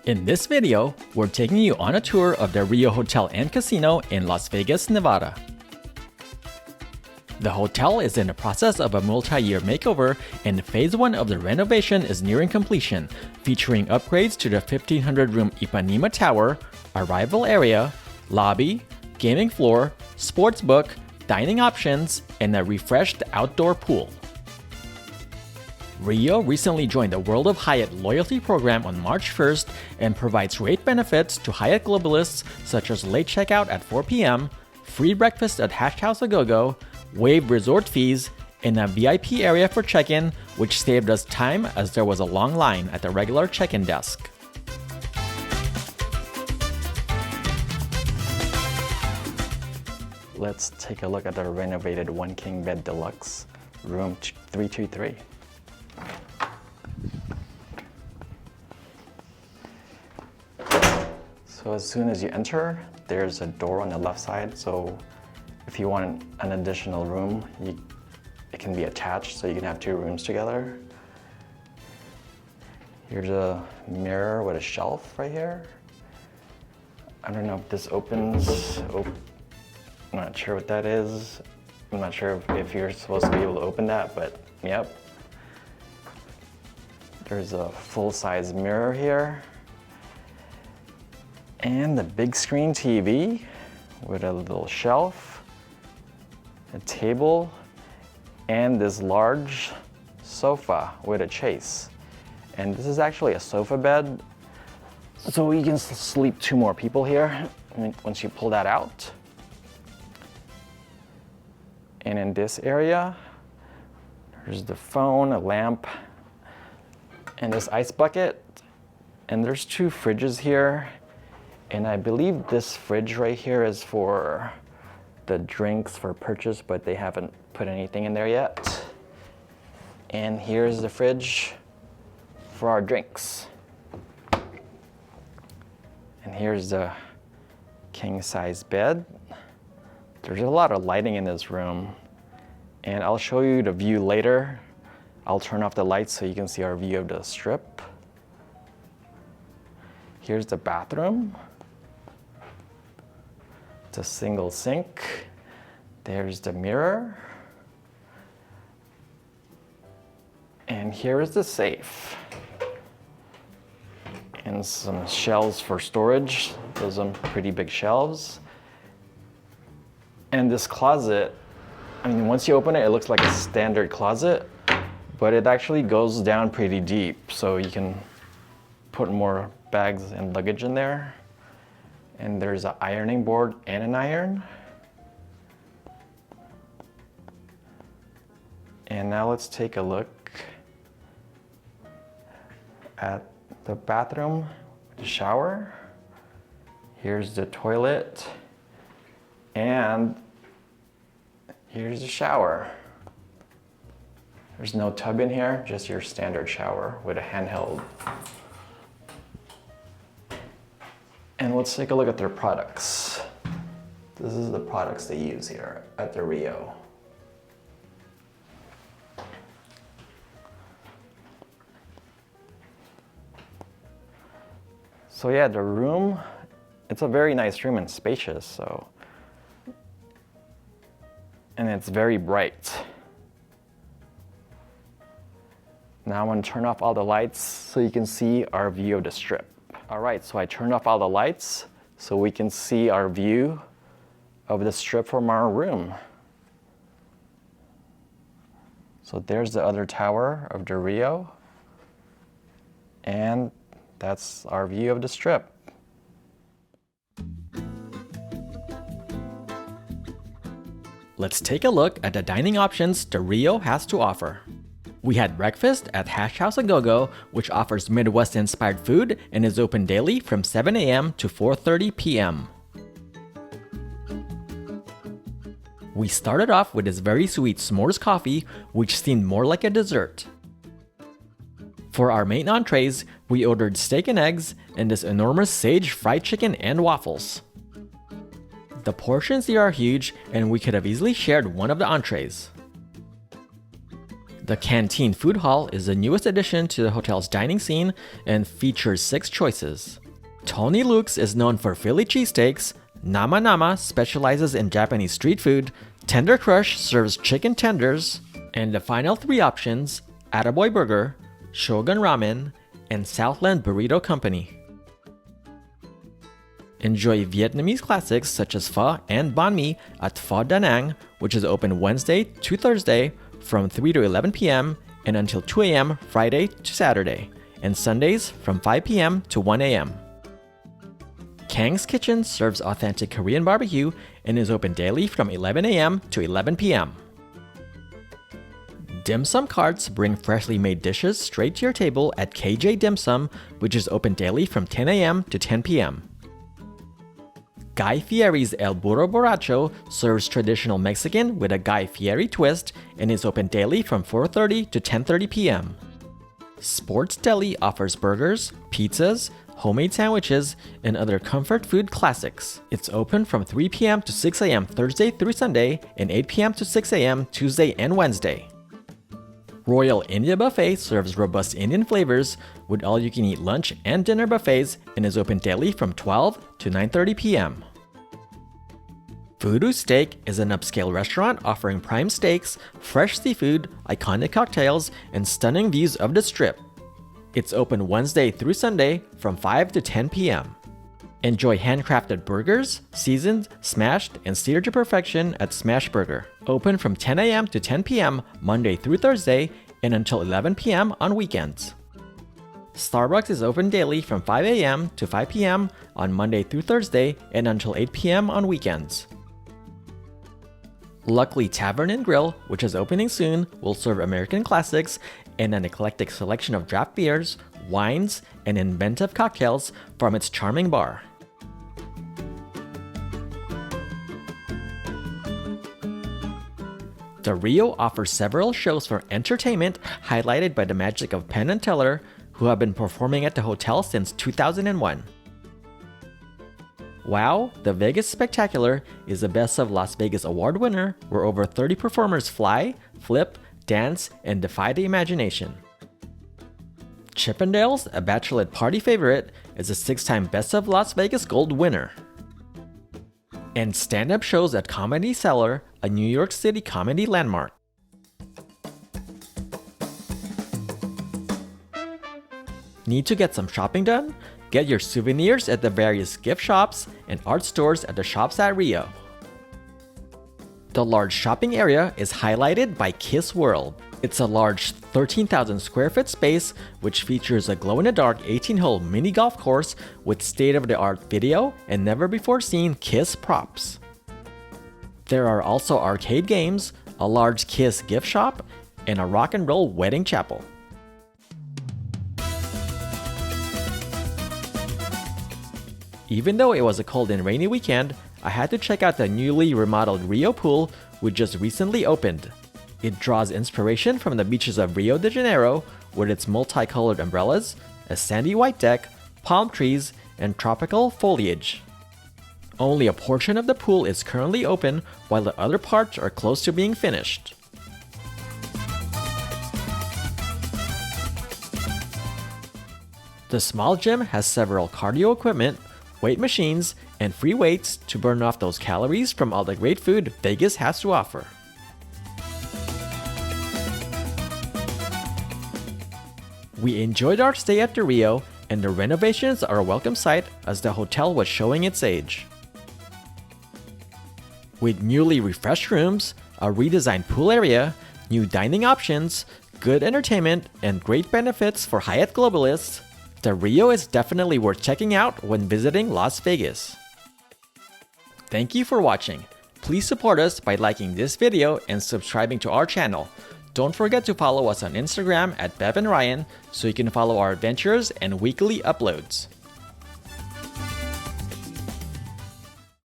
In this video, we're taking you on a tour of the Rio Hotel and Casino in Las Vegas, Nevada. The hotel is in the process of a multi-year makeover, and phase 1 of the renovation is nearing completion, featuring upgrades to the 1,500-room Ipanema Tower, arrival area, lobby, gaming floor, sportsbook, dining options, and a refreshed outdoor pool. Rio recently joined the World of Hyatt loyalty program on March 1st and provides great benefits to Hyatt globalists such as late checkout at 4 p.m., free breakfast at Hash House A Go-Go, waived resort fees, and a VIP area for check-in, which saved us time as there was a long line at the regular check-in desk. Let's take a look at the renovated One King Bed Deluxe, room 323. So as soon as you enter, there's a door on the left side. So if you want an additional room, it can be attached so you can have 2 rooms together. Here's a mirror with a shelf right here. I don't know if this opens. I'm not sure what that is. I'm not sure if you're supposed to be able to open that, but yep. There's a full-size mirror here. And the big screen TV with a little shelf, a table, and this large sofa with a chase. And this is actually a sofa bed, so you can sleep 2 more people here once you pull that out. And in this area, there's the phone, a lamp, and this ice bucket. And there's 2 fridges here. And I believe this fridge right here is for the drinks for purchase, but they haven't put anything in there yet. And here's the fridge for our drinks. And here's the king size bed. There's a lot of lighting in this room, and I'll show you the view later. I'll turn off the lights so you can see our view of the strip. Here's the bathroom. It's a single sink. There's the mirror. And here is the safe. And some shelves for storage. Those are pretty big shelves. And this closet, I mean, once you open it, it looks like a standard closet, but it actually goes down pretty deep, so you can put more bags and luggage in there. And there's an ironing board and an iron. And now let's take a look at the bathroom, the shower. Here's the toilet. And here's the shower. There's no tub in here, just your standard shower with a handheld. And let's take a look at their products. This is the products they use here at the Rio. So yeah, the room, it's a very nice room and spacious, and it's very bright. Now I'm gonna turn off all the lights so you can see our view of the strip. All right, so I turned off all the lights so we can see our view of the strip from our room. So there's the other tower of the Rio, and that's our view of the strip. Let's take a look at the dining options the Rio has to offer. We had breakfast at Hash House A Go-Go, which offers Midwest-inspired food and is open daily from 7 a.m. to 4:30 p.m. We started off with this very sweet s'mores coffee, which seemed more like a dessert. For our main entrees, we ordered steak and eggs and this enormous sage fried chicken and waffles. The portions here are huge, and we could have easily shared one of the entrees. The Canteen Food Hall is the newest addition to the hotel's dining scene and features 6 choices. Tony Luke's is known for Philly cheesesteaks, Nama Nama specializes in Japanese street food, Tender Crush serves chicken tenders, and the final 3 options, Attaboy Burger, Shogun Ramen, and Southland Burrito Company. Enjoy Vietnamese classics such as pho and banh mi at Pho Da Nang, which is open Wednesday to Thursday from 3 to 11 p.m. and until 2 a.m. Friday to Saturday, and Sundays from 5 p.m. to 1 a.m. Kang's Kitchen serves authentic Korean barbecue and is open daily from 11 a.m. to 11 p.m. Dim Sum carts bring freshly made dishes straight to your table at KJ Dim Sum, which is open daily from 10 a.m. to 10 p.m. Guy Fieri's El Burro Borracho serves traditional Mexican with a Guy Fieri twist and is open daily from 4:30 to 10:30 p.m. Sports Deli offers burgers, pizzas, homemade sandwiches, and other comfort food classics. It's open from 3 p.m. to 6 a.m. Thursday through Sunday and 8 p.m. to 6 a.m. Tuesday and Wednesday. Royal India Buffet serves robust Indian flavors with all-you-can-eat lunch and dinner buffets and is open daily from 12 to 9:30 p.m. Voodoo Steak is an upscale restaurant offering prime steaks, fresh seafood, iconic cocktails, and stunning views of the Strip. It's open Wednesday through Sunday from 5 to 10 p.m. Enjoy handcrafted burgers, seasoned, smashed, and seared to perfection at Smash Burger. Open from 10 a.m. to 10 p.m. Monday through Thursday and until 11 p.m. on weekends. Starbucks is open daily from 5 a.m. to 5 p.m. on Monday through Thursday and until 8 p.m. on weekends. Luckily Tavern and Grill, which is opening soon, will serve American classics and an eclectic selection of draft beers, wines, and inventive cocktails from its charming bar. The Rio offers several shows for entertainment highlighted by the magic of Penn and Teller, who have been performing at the hotel since 2001. Wow, the Vegas Spectacular is the Best of Las Vegas award winner, where over 30 performers fly, flip, dance, and defy the imagination. Chippendales, a bachelorette party favorite, is a 6-time Best of Las Vegas Gold winner. And stand-up shows at Comedy Cellar, a New York City comedy landmark. Need to get some shopping done? Get your souvenirs at the various gift shops and art stores at the shops at Rio. The large shopping area is highlighted by Kiss World. It's a large 13,000 square foot space which features a glow-in-the-dark 18-hole mini golf course with state-of-the-art video and never-before-seen Kiss props. There are also arcade games, a large Kiss gift shop, and a rock and roll wedding chapel. Even though it was a cold and rainy weekend, I had to check out the newly remodeled Rio pool, which just recently opened. It draws inspiration from the beaches of Rio de Janeiro with its multicolored umbrellas, a sandy white deck, palm trees, and tropical foliage. Only a portion of the pool is currently open, while the other parts are close to being finished. The small gym has several cardio equipment, weight machines, and free weights to burn off those calories from all the great food Vegas has to offer. We enjoyed our stay at the Rio, and the renovations are a welcome sight as the hotel was showing its age. With newly refreshed rooms, a redesigned pool area, new dining options, good entertainment, and great benefits for Hyatt globalists, the Rio is definitely worth checking out when visiting Las Vegas. Thank you for watching. Please support us by liking this video and subscribing to our channel. Don't forget to follow us on Instagram at BevandRyan so you can follow our adventures and weekly uploads.